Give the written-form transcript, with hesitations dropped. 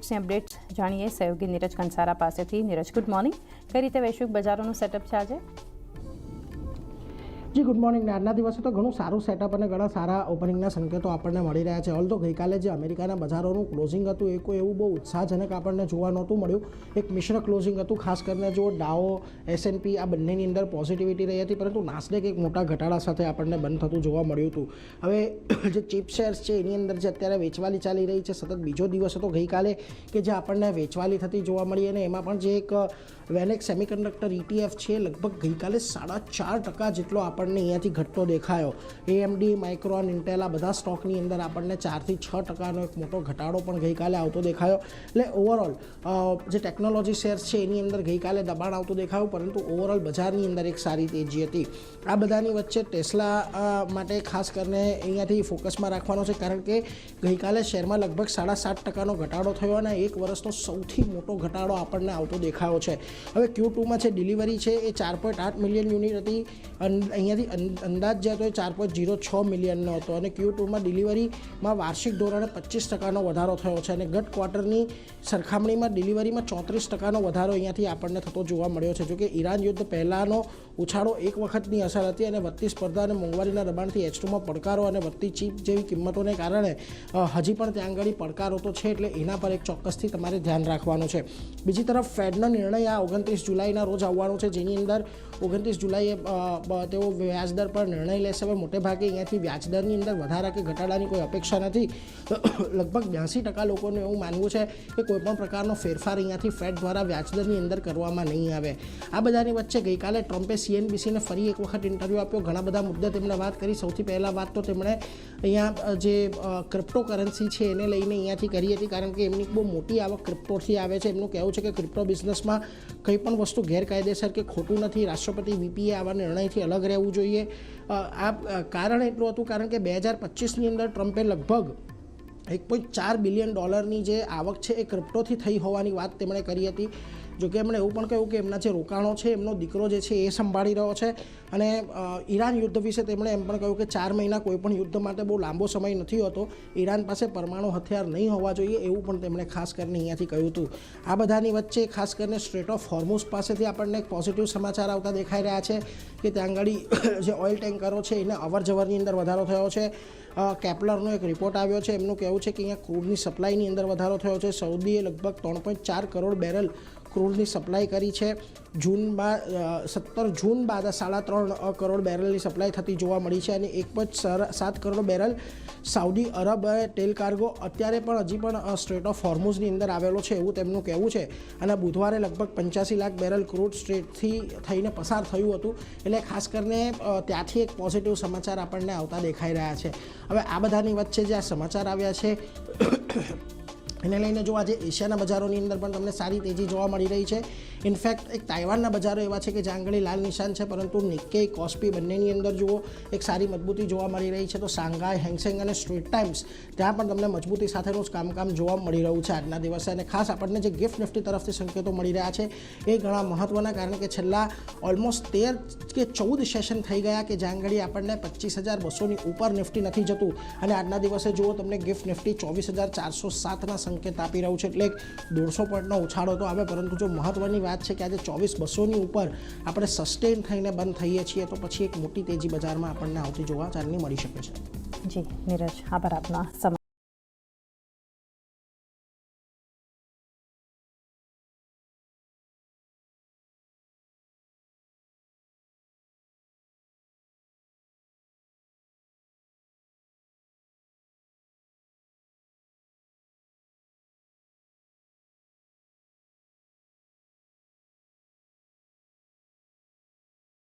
ટિપ્સની updates જાણીએ સહયોગી નીરજ કંસારા પાસેથી. Neeraj, good morning. કઈ રીતે વૈશ્વિક બજારોનું સેટઅપ છે આજે? જી ગુડ મોર્નિંગ. આજના દિવસે તો ઘણું સારું સેટઅપ અને ઘણા સારા ઓપનિંગના સંકેતો આપણને મળી રહ્યા છે. ઓલ તો ગઈકાલે જે અમેરિકાના બજારોનું ક્લોઝિંગ હતું એ કોઈ એવું બહુ ઉત્સાહજનક આપણને જોવા નહોતું મળ્યું. એક મિશ્ર ક્લોઝિંગ હતું. ખાસ કરીને જો ડાઓ, S&P આ બંનેની અંદર પોઝિટિવિટી રહી હતી, પરંતુ નાસ્ડેક એક મોટા ઘટાડા સાથે આપણને બંધ થતું જોવા મળ્યું હતું. હવે જે ચીપ શેર્સ છે એની અંદર જે અત્યારે વેચવાલી ચાલી રહી છે, સતત બીજો દિવસ હતો ગઈકાલે કે જે આપણને વેચવાલી થતી જોવા મળી, અને એમાં પણ જે એક વેનેક્સ સેમિકન્ડક્ટર ETF છે લગભગ ગઈકાલે 4.5% જેટલો આપણને અહીંયાથી ઘટતો દેખાયો. AMD, માઇક્રોન, ઇન્ટેલ આ બધા સ્ટોકની અંદર આપણને 4 થી 6% એક મોટો ઘટાડો પણ ગઈકાલે આવતો દેખાયો. એટલે ઓવરઓલ જે ટેકનોલોજી શેર્સ છે એની અંદર ગઈકાલે દબાણ આવતું દેખાયું, પરંતુ ઓવરઓલ બજારની અંદર એક સારી તેજી હતી. આ બધાની વચ્ચે ટેસ્લા માટે ખાસ કરીને અહીંયાથી ફોકસમાં રાખવાનો છે, કારણ કે ગઈકાલે શેરમાં લગભગ 7.5%નો ઘટાડો થયો અને એક વર્ષનો સૌથી મોટો ઘટાડો આપણને આવતો દેખાયો છે. હવે Q2માં છે ડિલિવરી છે એ 4.8 મિલિયન યુનિટ હતી. અહીંયાથી અંદાજ જે હતો એ 4.06 મિલિયનનો હતો, અને Q2માં ડિલિવરીમાં વાર્ષિક ધોરણે 25%નો વધારો થયો છે, અને ગત ક્વાર્ટરની સરખામણીમાં ડિલિવરીમાં 34%નો વધારો અહીંયાથી આપણને થતો જોવા મળ્યો છે. જોકે ઈરાન યુદ્ધ પહેલાંનો ઉછાળો એક વખતની અસર હતી, અને વધતી સ્પર્ધા અને મોંઘવારીના દબાણથી H2માં પડકારો અને વધતી ચીપ જેવી કિંમતોને કારણે હજી પણ ત્યાં આગળ પડકારો તો છે, એટલે એના પર એક ચોક્કસથી તમારે ધ્યાન રાખવાનું છે. બીજી તરફ ફેડનો નિર્ણય આ 29 જુલાઈના રોજ આવવાનો છે, જેની અંદર 29 જુલાઈએ તેઓ વ્યાજદર પર નિર્ણય લેશે. હવે મોટે ભાગે અહીંયાથી વ્યાજદરની અંદર વધારા કે ઘટાડાની કોઈ અપેક્ષા નથી. લગભગ 82% લોકોનું એવું માનવું છે કે કોઈપણ પ્રકારનો ફેરફાર અહીંયાથી ફેડ દ્વારા વ્યાજદરની અંદર કરવામાં નહીં આવે. આ બધાની વચ્ચે ગઈકાલે ટ્રમ્પે CNBCને ફરી એક વખત ઇન્ટરવ્યૂ આપ્યો. ઘણા બધા મુદ્દે તેમણે વાત કરી. સૌથી પહેલાં વાત તો તેમણે અહીંયા જે ક્રિપ્ટો કરન્સી છે એને લઈને અહીંયાથી કરી હતી, કારણ કે એમની બહુ મોટી આવક ક્રિપ્ટોથી આવે છે. એમનું કહેવું છે કે ક્રિપ્ટો બિઝનેસમાં કંઈ પણ વસ્તુ ગેરકાયદેસર કે ખોટું નથી. રાષ્ટ્રપતિ VPએ આવા નિર્ણયથી અલગ રહેવું જોઈએ. આ કારણ એટલું હતું કારણ કે 2025ની અંદર ટ્રમ્પે લગભગ $1.4 બિલિયન જે આવક છે એ ક્રિપ્ટોથી થઈ હોવાની વાત તેમણે કરી હતી. જોકે એમણે એવું પણ કહ્યું કે એમના જે રોકાણો છે એમનો દીકરો જે છે એ સંભાળી રહ્યો છે, અને ઈરાન યુદ્ધ વિશે તેમણે એમ પણ કહ્યું કે 4 મહિના કોઈ પણ યુદ્ધ માટે બહુ લાંબો સમય નથી હોતો. ઈરાન પાસે પરમાણુ હથિયાર નહીં હોવા જોઈએ એવું પણ તેમણે ખાસ કરીને અહીંયાથી કહ્યું હતું. આ બધાની વચ્ચે ખાસ કરીને સ્ટ્રેટ ઓફ હોર્મુઝ પાસેથી આપણને એક પોઝિટિવ સમાચાર આવતા દેખાઈ રહ્યા છે કે ત્યાં આગળ જે ઓઇલ ટેન્કરો છે એને અવર જવરની અંદર વધારો થયો છે. કેપ્લરનો એક રિપોર્ટ આવ્યો છે. એમનું કહેવું છે કે અહીંયા ક્રૂડની સપ્લાયની અંદર વધારો થયો છે. સઉદીએ લગભગ 3.4 કરોડ બેરલ ક્રૂડની સપ્લાય કરી છે. 17 જૂન બાદ 3.5 કરોડ બેરલની સપ્લાય થતી જોવા મળી છે, અને 1.7 કરોડ બેરલ સાઉદી અરબ તેલ કાર્ગો અત્યારે પણ હજી પણ સ્ટ્રેટ ઓફ હોર્મુઝની અંદર આવેલો છે એવું તેમનું કહેવું છે. અને બુધવારે લગભગ 85 લાખ બેરલ ક્રૂડ સ્ટ્રેટથી થઈને પસાર થયું હતું. એટલે ખાસ કરીને ત્યાંથી એક પોઝિટિવ સમાચાર આપણને આવતા દેખાઈ રહ્યા છે. હવે આ બધાની વચ્ચે જે આ સમાચાર આવ્યા છે એને લઈને જો આજે એશિયાના બજારોની અંદર પણ તમને સારી તેજી જોવા મળી રહી છે. ઇનફેક્ટ એક તાઇવાનના બજારો એવા છે કે જ્યાં આગળ લાલ નિશાન છે, પરંતુ નિક્કેઈ, કોસ્પી બંનેની અંદર જુઓ એક સારી મજબૂતી જોવા મળી રહી છે. તો શાંઘાઈ, હેંગસેંગ અને સ્ટ્રેટ ટાઈમ્સ ત્યાં પણ તમને મજબૂતી સાથેનું જ કામકામ જોવા મળી રહ્યું છે આજના દિવસે. અને ખાસ આપણને જે ગિફ્ટ નિફ્ટી તરફથી સંકેતો મળી રહ્યા છે એ ઘણા મહત્ત્વના, કારણ કે છેલ્લા ઓલમોસ્ટ 13 કે 14 સેશન થઈ ગયા કે જ્યાં આગળ આપણને 25,200ની ઉપર નિફ્ટી નથી જતું, અને આજના દિવસે જુઓ તમને ગિફ્ટ નિફ્ટી 24,407ના સંકેત આપી રહ્યું છે. એટલે 150 પોઈન્ટનો ઉછાળો તો આવે, પરંતુ જો મહત્ત્વની વાત છે કે આજે 24,200ની ઉપર આપણે સસ્ટેન થઈને બંધ થઈએ છીએ તો પછી એક મોટી તેજી બજારમાં આપણને આવતી જોવા ચાલની મળી શકે છે. જી નીરજ, આભાર આપના સમય